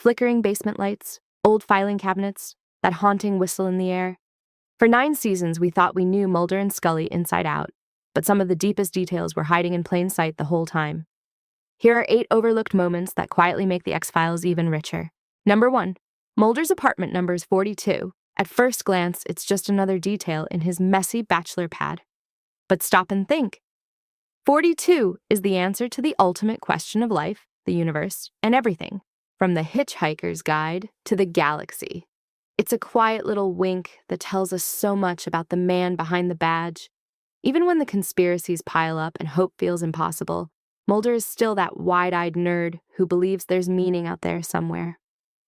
flickering basement lights, old filing cabinets, that haunting whistle in the air. For 9 seasons, we thought we knew Mulder and Scully inside out, but some of the deepest details were hiding in plain sight the whole time. Here are 8 overlooked moments that quietly make the X-Files even richer. Number 1. Mulder's apartment number is 42. At first glance, it's just another detail in his messy bachelor pad. But stop and think. 42 is the answer to the ultimate question of life, the universe, and everything, from the Hitchhiker's Guide to the galaxy. It's a quiet little wink that tells us so much about the man behind the badge. Even when the conspiracies pile up and hope feels impossible, Mulder is still that wide-eyed nerd who believes there's meaning out there somewhere.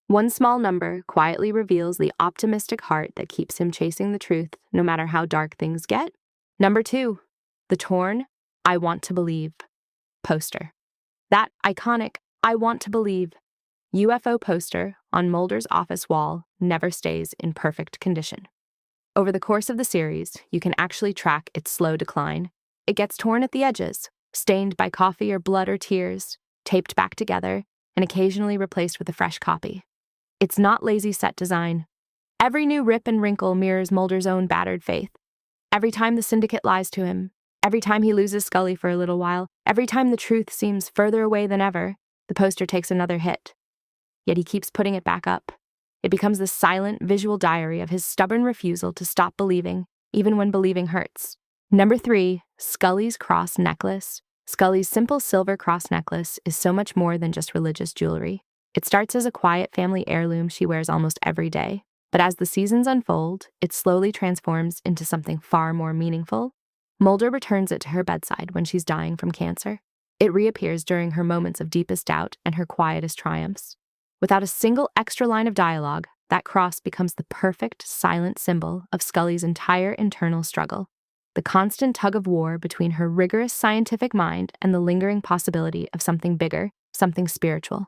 One small number quietly reveals the optimistic heart that keeps him chasing the truth, no matter how dark things get. Number 2, the torn, "I want to believe" poster. That iconic, "I want to believe" UFO poster on Mulder's office wall never stays in perfect condition. Over the course of the series, you can actually track its slow decline. It gets torn at the edges, stained by coffee or blood or tears, taped back together, and occasionally replaced with a fresh copy. It's not lazy set design. Every new rip and wrinkle mirrors Mulder's own battered faith. Every time the syndicate lies to him, every time he loses Scully for a little while, every time the truth seems further away than ever, the poster takes another hit. Yet he keeps putting it back up. It becomes the silent, visual diary of his stubborn refusal to stop believing, even when believing hurts. Number 3, Scully's cross necklace. Scully's simple silver cross necklace is so much more than just religious jewelry. It starts as a quiet family heirloom she wears almost every day, but as the seasons unfold, it slowly transforms into something far more meaningful. Mulder returns it to her bedside when she's dying from cancer. It reappears during her moments of deepest doubt and her quietest triumphs. Without a single extra line of dialogue, that cross becomes the perfect, silent symbol of Scully's entire internal struggle, the constant tug-of-war between her rigorous scientific mind and the lingering possibility of something bigger, something spiritual.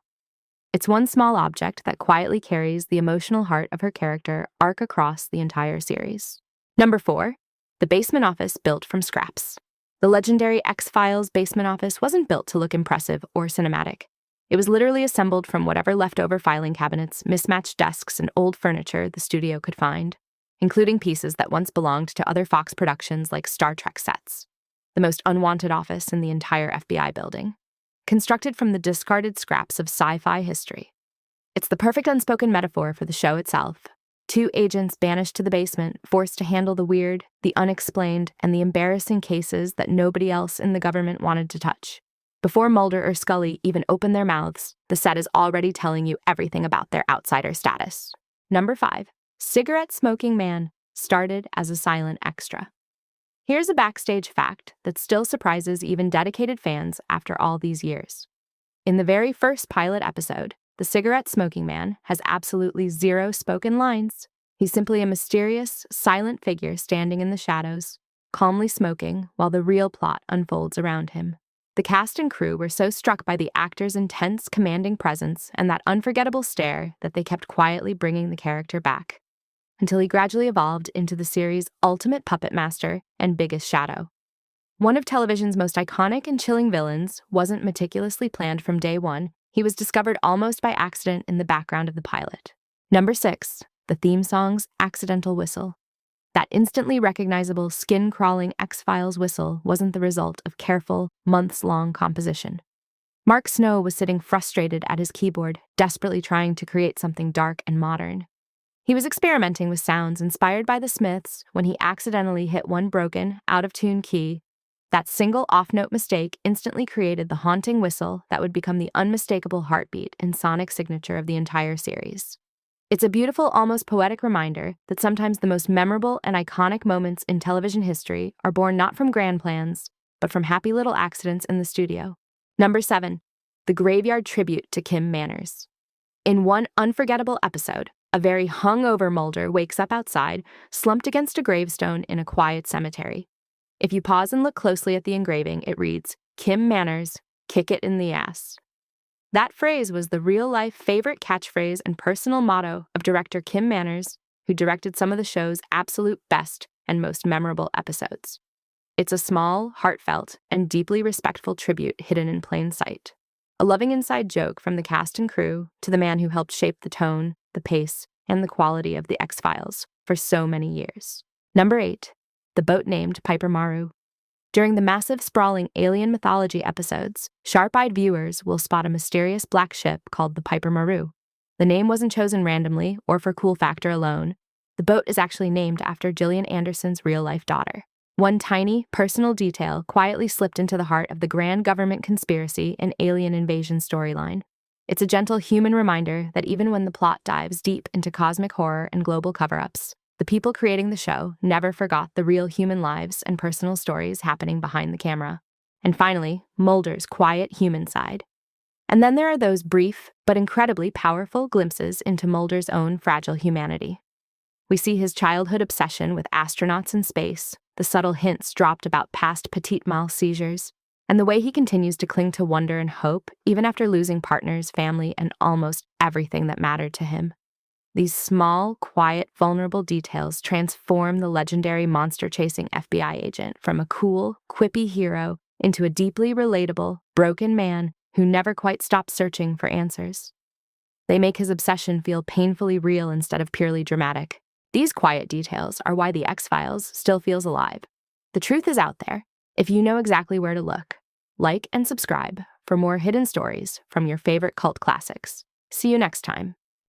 It's one small object that quietly carries the emotional heart of her character arc across the entire series. Number 4, the basement office built from scraps. The legendary X-Files basement office wasn't built to look impressive or cinematic. It was literally assembled from whatever leftover filing cabinets, mismatched desks, and old furniture the studio could find, including pieces that once belonged to other Fox productions like Star Trek sets, the most unwanted office in the entire FBI building. Constructed from the discarded scraps of sci-fi history. It's the perfect unspoken metaphor for the show itself. 2 agents banished to the basement, forced to handle the weird, the unexplained, and the embarrassing cases that nobody else in the government wanted to touch. Before Mulder or Scully even open their mouths, the set is already telling you everything about their outsider status. Number 5, cigarette-smoking man, started as a silent extra. Here's a backstage fact that still surprises even dedicated fans after all these years. In the very first pilot episode, the cigarette-smoking man has absolutely 0 spoken lines. He's simply a mysterious, silent figure standing in the shadows, calmly smoking while the real plot unfolds around him. The cast and crew were so struck by the actor's intense, commanding presence and that unforgettable stare that they kept quietly bringing the character back, until he gradually evolved into the series' ultimate puppet master and biggest shadow. One of television's most iconic and chilling villains wasn't meticulously planned from day one. He was discovered almost by accident in the background of the pilot. Number 6, the theme song's accidental whistle. That instantly recognizable, skin-crawling X-Files whistle wasn't the result of careful, months-long composition. Mark Snow was sitting frustrated at his keyboard, desperately trying to create something dark and modern. He was experimenting with sounds inspired by the Smiths when he accidentally hit one broken, out-of-tune key. That single off-note mistake instantly created the haunting whistle that would become the unmistakable heartbeat and sonic signature of the entire series. It's a beautiful, almost poetic reminder that sometimes the most memorable and iconic moments in television history are born not from grand plans, but from happy little accidents in the studio. Number 7, the graveyard tribute to Kim Manners. In one unforgettable episode, a very hungover Mulder wakes up outside, slumped against a gravestone in a quiet cemetery. If you pause and look closely at the engraving, it reads, "Kim Manners, kick it in the ass." That phrase was the real-life favorite catchphrase and personal motto of director Kim Manners, who directed some of the show's absolute best and most memorable episodes. It's a small, heartfelt, and deeply respectful tribute hidden in plain sight. a loving inside joke from the cast and crew to the man who helped shape the tone, the pace, and the quality of The X-Files for so many years. Number 8. The boat named Piper Maru. During the massive, sprawling alien mythology episodes, sharp-eyed viewers will spot a mysterious black ship called the Piper Maru. The name wasn't chosen randomly or for cool factor alone. The boat is actually named after Gillian Anderson's real-life daughter. One tiny, personal detail quietly slipped into the heart of the grand government conspiracy and alien invasion storyline. It's a gentle human reminder that even when the plot dives deep into cosmic horror and global cover-ups, the people creating the show never forgot the real human lives and personal stories happening behind the camera. And finally, Mulder's quiet human side. And then there are those brief but incredibly powerful glimpses into Mulder's own fragile humanity. We see his childhood obsession with astronauts in space, the subtle hints dropped about past petite mal seizures, and the way he continues to cling to wonder and hope even after losing partners, family, and almost everything that mattered to him. These small, quiet, vulnerable details transform the legendary monster-chasing FBI agent from a cool, quippy hero into a deeply relatable, broken man who never quite stops searching for answers. They make his obsession feel painfully real instead of purely dramatic. These quiet details are why The X-Files still feels alive. The truth is out there, if you know exactly where to look. Like and subscribe for more hidden stories from your favorite cult classics. See you next time.